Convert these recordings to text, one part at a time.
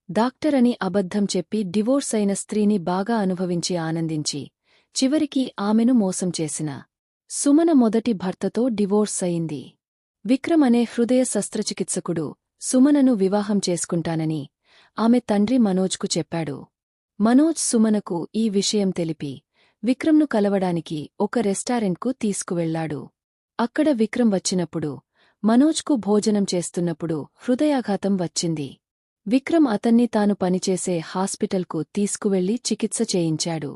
Doctor అని అబద్ధం చెప్పి డివోర్స్ అయిన స్త్రీని బాగా అనుభవించి ఆనందించి చివరికి ఆమెను మోసం చేసిన సుమన మొదటి భర్తతో డివోర్స్ అయింది. విక్రమ్ అనే హృదయ శస్త్రచికిత్సకుడు సుమనను వివాహం చేసుకుంటానని ఆమె తండ్రి మనోజ్కు చెప్పాడు. మనోజ్ సుమనకు ఈ విషయం తెలిపి విక్రమ్ను కలవడానికి ఒక రెస్టారెంట్కు తీసుకువెళ్లాడు. అక్కడ విక్రమ్ వచ్చినప్పుడు మనోజ్కు భోజనం చేస్తున్నప్పుడు హృదయాఘాతం వచ్చింది. విక్రమ్ అతన్ని తాను పనిచేసే హాస్పిటల్కు తీసుకువెళ్లి చికిత్స చేయించాడు.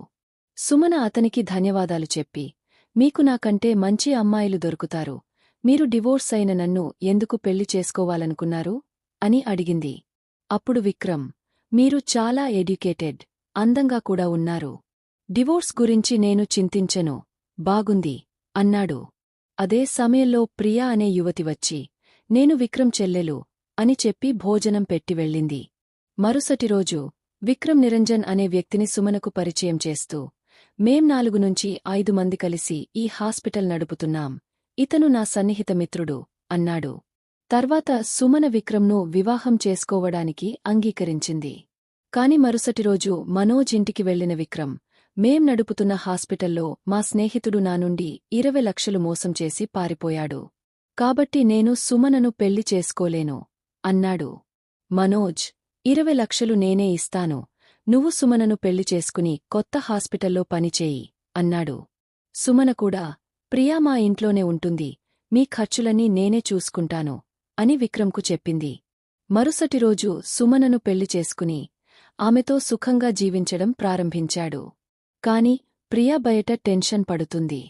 సుమన అతనికి ధన్యవాదాలు చెప్పి, మీకు నాకంటే మంచి అమ్మాయిలు దొరుకుతారు, మీరు డివోర్స్ అయిన నన్ను ఎందుకు పెళ్లి చేసుకోవాలనుకున్నారు అని అడిగింది. అప్పుడు విక్రమ్, మీరు చాలా ఎడ్యుకేటెడ్, అందంగా కూడా ఉన్నారు. డివోర్స్ గురించి నేను చింతించను, బాగుంది అన్నాడు. అదే సమయంలో ప్రియా అనే యువతి వచ్చి, నేను విక్రమ్ చెల్లెలు అని చెప్పి భోజనం పెట్టి వెళ్ళింది. మరుసటి రోజు విక్రమ్ నిరంజన్ అనే వ్యక్తిని సుమనకు పరిచయం చేస్తూ, మేం 4 నుంచి 5 మంది కలిసి ఈ హాస్పిటల్ నడుపుతున్నాం, ఇతను నా సన్నిహిత మిత్రుడు అన్నాడు. తర్వాత సుమన విక్రమ్ను వివాహం చేసుకోవడానికి అంగీకరించింది. కాని మరుసటి రోజు మనోజ్ ఇంటికి వెళ్లిన విక్రమ్, మేం నడుపుతున్న హాస్పిటల్లో మా స్నేహితుడు నా నుండి 20 లక్షలు మోసం చేసి పారిపోయాడు, కాబట్టి నేను సుమనను పెళ్లి చేసుకోలేను అన్నాడు. మనోజ్, 20 లక్షలు నేనే ఇస్తాను, నువ్వు సుమనను పెళ్లి చేసుకుని కొత్త హాస్పిటల్లో పనిచేయి అన్నాడు. సుమన కూడా, ప్రియా మా ఇంట్లోనే ఉంటుంది, మీ ఖర్చులన్నీ నేనే చూసుకుంటాను అని విక్రమ్కు చెప్పింది. మరుసటి రోజు సుమనను పెళ్లి చేసుకుని ఆమెతో సుఖంగా జీవించడం ప్రారంభించాడు. కాని ప్రియా బయట టెన్షన్ పడుతుంది.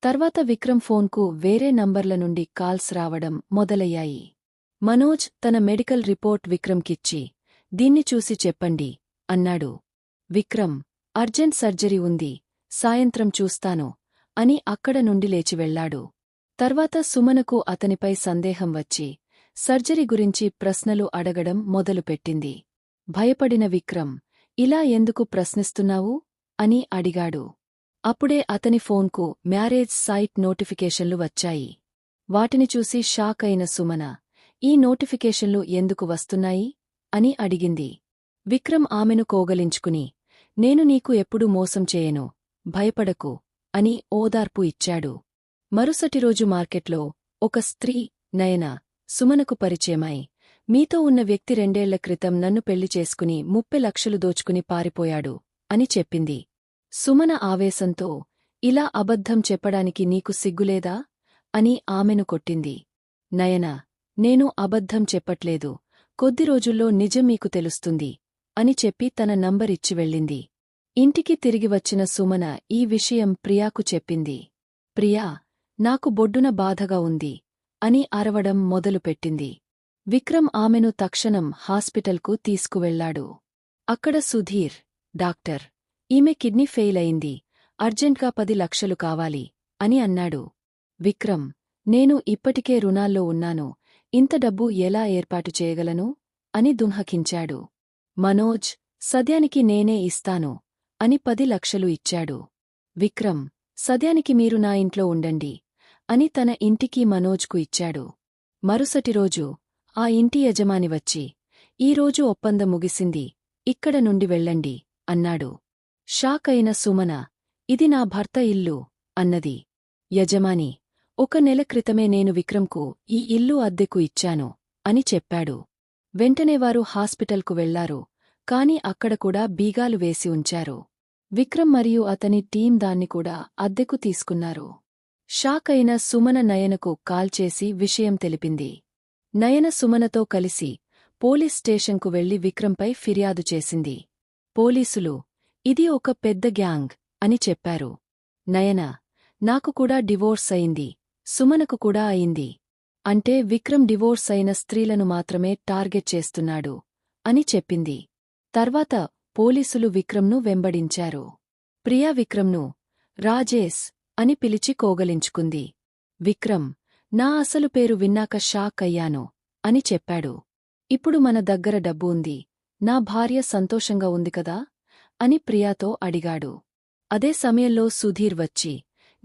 తర్వాత విక్రమ్ ఫోన్కు వేరే నంబర్ల నుండి కాల్స్ రావడం మొదలయ్యాయి. మనోజ్ తన మెడికల్ రిపోర్ట్ విక్రమ్కిచ్చి, దీన్ని చూసి చెప్పండి అన్నాడు. విక్రమ్, అర్జెంట్ సర్జరీ ఉంది, సాయంత్రం చూస్తాను అని అక్కడ నుండి లేచి వెళ్లాడు. తర్వాత సుమనకు అతనిపై సందేహం వచ్చి సర్జరీ గురించి ప్రశ్నలు అడగడం మొదలుపెట్టింది. భయపడిన విక్రమ్, ఇలా ఎందుకు ప్రశ్నిస్తున్నావు అని అడిగాడు. అప్పుడే అతని ఫోన్కు మ్యారేజ్ సైట్ నోటిఫికేషన్లు వచ్చాయి. వాటిని చూసి షాక్ అయిన సుమన, ఈ నోటిఫికేషన్లు ఎందుకు వస్తున్నాయి అని అడిగింది. విక్రమ్ ఆమెను కోగలించుకుని, నేను నీకు ఎప్పుడూ మోసం చేయను, భయపడకు అని ఓదార్పు ఇచ్చాడు. మరుసటి రోజు మార్కెట్లో ఒక స్త్రీ, నయన, సుమనకు పరిచయమై, మీతో ఉన్న వ్యక్తి 2 ఏళ్ల క్రితం నన్ను పెళ్లి చేసుకుని 30 లక్షలు దోచుకుని పారిపోయాడు అని చెప్పింది. సుమన ఆవేశంతో, ఇలా అబద్ధం చెప్పడానికి నీకు సిగ్గులేదా అని ఆమెను కొట్టింది. నయన, నేను అబద్ధం చెప్పట్లేదు, కొద్ది రోజుల్లో నిజం మీకు తెలుస్తుంది అని చెప్పి తన నంబర్ ఇచ్చి వెళ్ళింది. ఇంటికి తిరిగి వచ్చిన సుమన ఈ విషయం ప్రియాకు చెప్పింది. ప్రియా, నాకు బొడ్డున బాధగా ఉంది అని అరవడం మొదలుపెట్టింది. విక్రమ్ ఆమెను తక్షణం హాస్పిటల్కు తీసుకువెళ్లాడు. అక్కడ సుధీర్, డాక్టర్, ఈమె కిడ్నీ ఫెయిల్ అయింది, అర్జెంట్గా 10 లక్షలు కావాలి అని అన్నాడు. విక్రమ్, నేను ఇప్పటికే రుణాల్లో ఉన్నాను, ఇంత డబ్బు ఎలా ఏర్పాటు చేయగలను అని దుంహకించాడు. మనోజ్, సద్యానికి నేనే ఇస్తాను అని 10 లక్షలు ఇచ్చాడు. విక్రమ్, సద్యానికి మీరు నా ఇంట్లో ఉండండి అని తన ఇంటికి మనోజ్కు ఇచ్చాడు. మరుసటి రోజు ఆ ఇంటి యజమాని వచ్చి, ఈరోజు ఒప్పందం ముగిసింది, ఇక్కడ నుండి వెళ్ళండి అన్నాడు. షాక్ అయిన సుమన, ఇది నా భర్త ఇల్లు అన్నది. యజమాని, 1 నెల క్రితమే నేను విక్రమ్కు ఈ ఇల్లు అద్దెకు ఇచ్చాను అని చెప్పాడు. వెంటనే వారు హాస్పిటల్కు వెళ్లారు, కాని అక్కడ కూడా బీగాలు వేసి ఉంచారు. విక్రమ్ మరియు అతని టీం దాన్ని కూడా అద్దెకు తీసుకున్నారు. షాక్ అయిన సుమన నయనకు కాల్ చేసి విషయం తెలిపింది. నయన సుమనతో కలిసి పోలీస్ స్టేషన్కు వెళ్లి విక్రమ్పై ఫిర్యాదు చేసింది. పోలీసులు, ఇది ఒక పెద్ద గ్యాంగ్ అని చెప్పారు. నయన, నాకు కూడా డివోర్స్ అయింది, సుమనకు కూడా అయింది, అంటే విక్రమ్ డివోర్స్ అయిన స్త్రీలను మాత్రమే టార్గెట్ చేస్తున్నాడు అని చెప్పింది. తర్వాత పోలీసులు విక్రమ్ను వెంబడించారు. ప్రియా విక్రమ్ను రాజేశ్ అని పిలిచి కోగలించుకుంది. విక్రమ్, నా అసలు పేరు విన్నాక షాక్ అయ్యాను అని చెప్పాడు. ఇప్పుడు మన దగ్గర డబ్బు ఉంది, నా భార్య సంతోషంగా ఉంది కదా అని ప్రియాతో అడిగాడు. అదే సమయంలో సుధీర్ వచ్చి,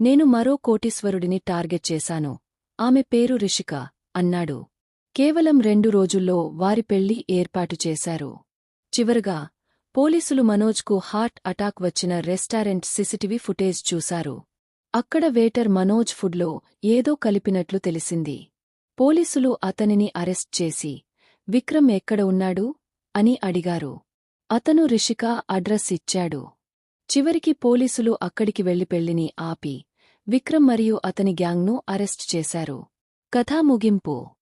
నేను మరో కోటీశ్వరుడిని టార్గెట్ చేశాను, ఆమె పేరు రిషిక అన్నాడు. కేవలం 2 రోజుల్లో వారి పెళ్లి ఏర్పాటు చేశారు. చివరగా పోలీసులు మనోజ్కు హార్ట్ అటాక్ వచ్చిన రెస్టారెంట్ సీసీటీవీ ఫుటేజ్ చూశారు. అక్కడ వేటర్ మనోజ్ ఫుడ్లో ఏదో కలిపినట్లు తెలిసింది. పోలీసులు అతనిని అరెస్ట్ చేసి విక్రమ్ ఎక్కడ ఉన్నాడు అని అడిగారు. అతను రిషికా అడ్రస్ ఇచ్చాడు. చివరికి పోలీసులు అక్కడికి వెళ్లి పెళ్లిని ఆపి విక్రమ్ మరియు అతని గ్యాంగ్ను అరెస్ట్ చేశారు. కథా ముగింపు.